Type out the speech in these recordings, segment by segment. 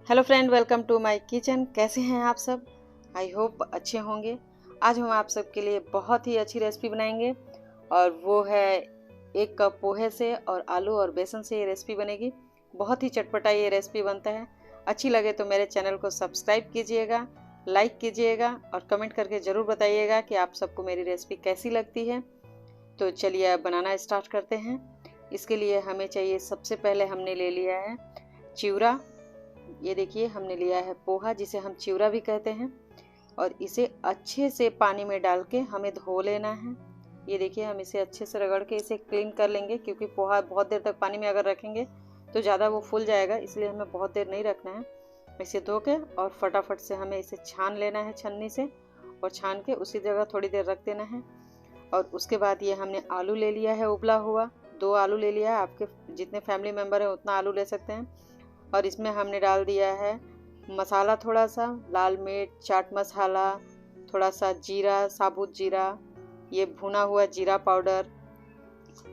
Hello friend, welcome to my kitchen. कैसे हैं आप सब? आई होप अच्छे होंगे। आज हम आप सबके लिए बहुत ही अच्छी रेसिपी बनाएंगे और वो है 1 कप पोहे से और आलू और बेसन से ये रेसिपी बनेगी। बहुत ही चटपटा ये रेसिपी बनता है। अच्छी लगे तो मेरे चैनल को सब्सक्राइब कीजिएगा, लाइक कीजिएगा और कमेंट करके ज़रूर बताइएगा कि आप सबको मेरी रेसिपी कैसी लगती है। तो चलिए अब बनाना स्टार्ट करते हैं। इसके लिए हमें चाहिए, सबसे पहले हमने ले लिया है चिवड़ा। ये देखिए, हमने लिया है पोहा जिसे हम चिवड़ा भी कहते हैं और इसे अच्छे से पानी में डाल के हमें धो लेना है। ये देखिए, हम इसे अच्छे से रगड़ के इसे क्लीन कर लेंगे क्योंकि पोहा बहुत देर तक पानी में अगर रखेंगे तो ज़्यादा वो फूल जाएगा, इसलिए हमें बहुत देर नहीं रखना है। इसे धो के और फटाफट से हमें इसे छान लेना है छन्नी से और छान के उसी जगह थोड़ी देर रख देना है। और उसके बाद ये हमने आलू ले लिया है उबला हुआ, 2 आलू ले लिया है। आपके जितने फैमिली मेम्बर हैं उतना आलू ले सकते हैं। और इसमें हमने डाल दिया है मसाला, थोड़ा सा लाल मिर्च, चाट मसाला, थोड़ा सा जीरा, साबुत जीरा, ये भुना हुआ जीरा पाउडर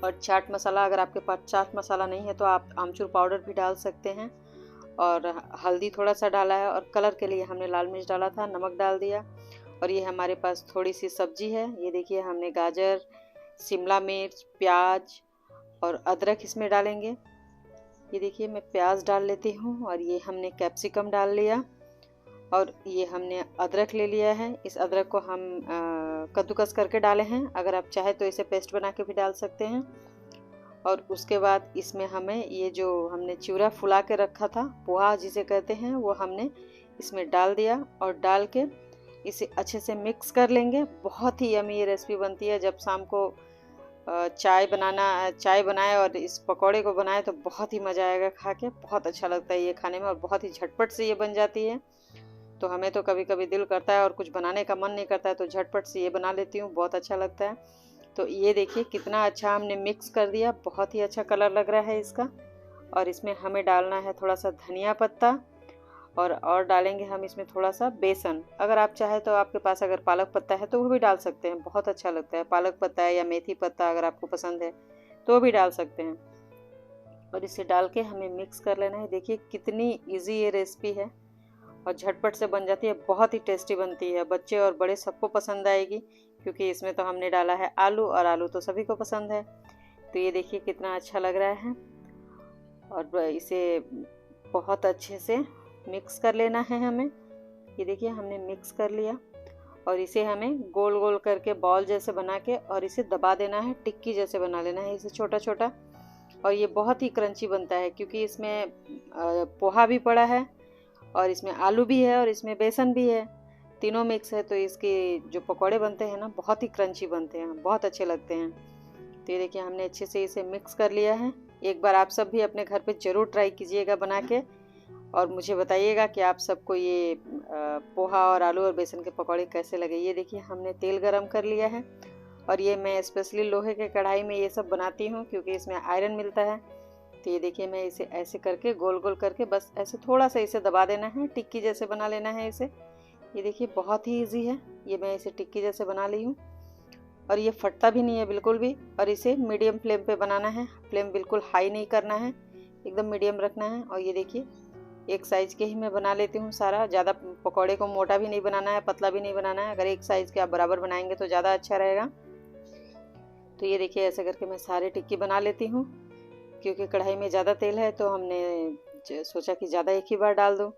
और चाट मसाला। अगर आपके पास चाट मसाला नहीं है तो आप आमचूर पाउडर भी डाल सकते हैं। और हल्दी थोड़ा सा डाला है और कलर के लिए हमने लाल मिर्च डाला था, नमक डाल दिया। और ये हमारे पास थोड़ी सी सब्जी है। ये देखिए, हमने गाजर, शिमला मिर्च, प्याज और अदरक इसमें डालेंगे। ये देखिए, मैं प्याज डाल लेती हूँ और ये हमने कैप्सिकम डाल लिया और ये हमने अदरक ले लिया है। इस अदरक को हम कद्दूकस करके डाले हैं। अगर आप चाहे तो इसे पेस्ट बना के भी डाल सकते हैं। और उसके बाद इसमें हमें ये जो हमने चिवड़ा फुला के रखा था, पोहा जिसे कहते हैं, वो हमने इसमें डाल दिया और डाल के इसे अच्छे से मिक्स कर लेंगे। बहुत ही यमी ये रेसिपी बनती है। जब शाम को चाय बनाए और इस पकौड़े को बनाए तो बहुत ही मज़ा आएगा खा के। बहुत अच्छा लगता है ये खाने में और बहुत ही झटपट से ये बन जाती है। तो हमें तो कभी कभी दिल करता है और कुछ बनाने का मन नहीं करता है तो झटपट से ये बना लेती हूँ, बहुत अच्छा लगता है। तो ये देखिए कितना अच्छा हमने मिक्स कर दिया, बहुत ही अच्छा कलर लग रहा है इसका। और इसमें हमें डालना है थोड़ा सा धनिया पत्ता और डालेंगे हम इसमें थोड़ा सा बेसन। अगर आप चाहे तो आपके पास अगर पालक पत्ता है तो वो भी डाल सकते हैं, बहुत अच्छा लगता है। पालक पत्ता है या मेथी पत्ता अगर आपको पसंद है तो वो भी डाल सकते हैं। और इसे डाल के हमें मिक्स कर लेना है। देखिए कितनी इजी ये रेसिपी है और झटपट से बन जाती है, बहुत ही टेस्टी बनती है। बच्चे और बड़े सबको पसंद आएगी क्योंकि इसमें तो हमने डाला है आलू और आलू तो सभी को पसंद है। तो ये देखिए कितना अच्छा लग रहा है और इसे बहुत अच्छे से मिक्स कर लेना है हमें। ये देखिए, हमने मिक्स कर लिया और इसे हमें गोल गोल करके बॉल जैसे बना के और इसे दबा देना है, टिक्की जैसे बना लेना है इसे छोटा छोटा। और ये बहुत ही क्रंची बनता है क्योंकि इसमें पोहा भी पड़ा है और इसमें आलू भी है और इसमें बेसन भी है, तीनों मिक्स है। तो इसके जो पकौड़े बनते हैं ना, बहुत ही क्रंची बनते हैं, बहुत अच्छे लगते हैं। तो ये देखिए, हमने अच्छे से इसे मिक्स कर लिया है। एक बार आप सब भी अपने घर पे ज़रूर ट्राई कीजिएगा बना के और मुझे बताइएगा कि आप सबको ये पोहा और आलू और बेसन के पकौड़े कैसे लगे। ये देखिए, हमने तेल गरम कर लिया है और ये मैं स्पेशली लोहे के कढ़ाई में ये सब बनाती हूँ क्योंकि इसमें आयरन मिलता है। तो ये देखिए, मैं इसे ऐसे करके गोल गोल करके बस ऐसे थोड़ा सा इसे दबा देना है, टिक्की जैसे बना लेना है इसे। ये देखिए बहुत ही ईजी है, ये मैं इसे टिक्की जैसे बना ली हूँ और ये फटता भी नहीं है बिल्कुल भी। और इसे मीडियम फ्लेम पे बनाना है, फ्लेम बिल्कुल हाई नहीं करना है, एकदम मीडियम रखना है। और ये देखिए, एक साइज़ के ही मैं बना लेती हूँ सारा। ज़्यादा पकौड़े को मोटा भी नहीं बनाना है, पतला भी नहीं बनाना है। अगर एक साइज़ के आप बराबर बनाएंगे तो ज़्यादा अच्छा रहेगा। तो ये देखिए, ऐसे करके मैं सारे टिक्की बना लेती हूँ। क्योंकि कढ़ाई में ज़्यादा तेल है तो हमने सोचा कि ज़्यादा एक ही बार डाल दूँ।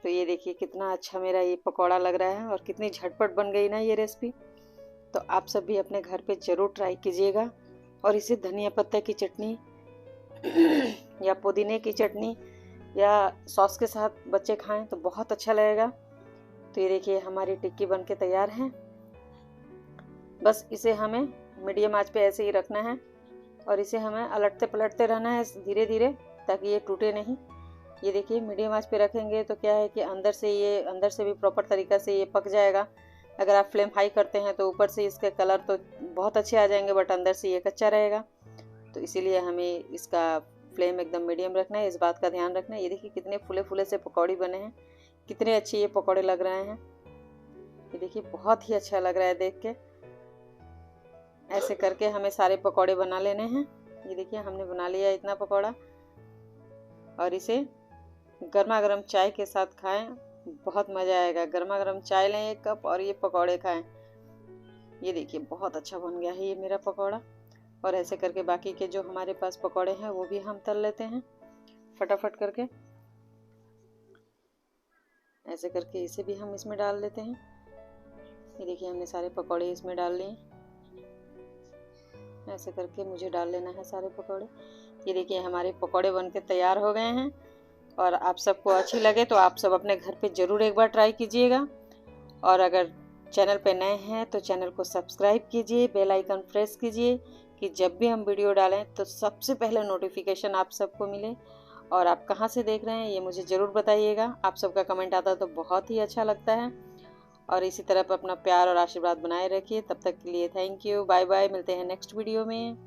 तो ये देखिए कितना अच्छा मेरा ये पकौड़ा लग रहा है और कितनी झटपट बन गई ना ये रेसिपी। तो आप सब भी अपने घर पे ज़रूर ट्राई कीजिएगा और इसे धनिया पत्ता की चटनी या पुदीने की चटनी या सॉस के साथ बच्चे खाएं तो बहुत अच्छा लगेगा। तो ये देखिए, हमारी टिक्की बन के तैयार है। बस इसे हमें मीडियम आंच पे ऐसे ही रखना है और इसे हमें अलटते पलटते रहना है धीरे धीरे, ताकि ये टूटे नहीं। ये देखिए, मीडियम आंच पे रखेंगे तो क्या है कि अंदर से भी प्रॉपर तरीक़ा से ये पक जाएगा। अगर आप फ्लेम हाई करते हैं तो ऊपर से इसके कलर तो बहुत अच्छे आ जाएंगे बट अंदर से ये कच्चा रहेगा। तो इसीलिए हमें इसका फ्लेम एकदम मीडियम रखना है, इस बात का ध्यान रखना है। ये देखिए कितने फूले फूले से पकौड़ी बने हैं, कितने अच्छे ये पकौड़े लग रहे हैं। ये देखिए बहुत ही अच्छा लग रहा है देख के। ऐसे करके हमें सारे पकौड़े बना लेने हैं। ये देखिए, हमने बना लिया इतना पकौड़ा और इसे गर्मा गर्म चाय के साथ खाएं, बहुत मज़ा आएगा। गर्मा गर्म चाय लें 1 कप और ये पकौड़े खाएं। ये देखिए बहुत अच्छा बन गया है ये मेरा पकौड़ा। और ऐसे करके बाकी के जो हमारे पास पकौड़े हैं वो भी हम तल लेते हैं फटाफट करके। ऐसे करके इसे भी हम इसमें डाल लेते हैं। ये देखिए हमने सारे पकौड़े इसमें डाल लिए। ऐसे करके मुझे डाल लेना है सारे पकौड़े। ये देखिए हमारे पकौड़े बनके तैयार हो गए हैं। और आप सबको अच्छी लगे तो आप सब अपने घर पे ज़रूर एक बार ट्राई कीजिएगा। और अगर चैनल पे नए हैं तो चैनल को सब्सक्राइब कीजिए, बेल आइकन प्रेस कीजिए कि जब भी हम वीडियो डालें तो सबसे पहले नोटिफिकेशन आप सबको मिले। और आप कहाँ से देख रहे हैं ये मुझे ज़रूर बताइएगा। आप सबका कमेंट आता तो बहुत ही अच्छा लगता है। और इसी तरह अपना प्यार और आशीर्वाद बनाए रखिए। तब तक के लिए थैंक यू, बाय बाय। मिलते हैं नेक्स्ट वीडियो में।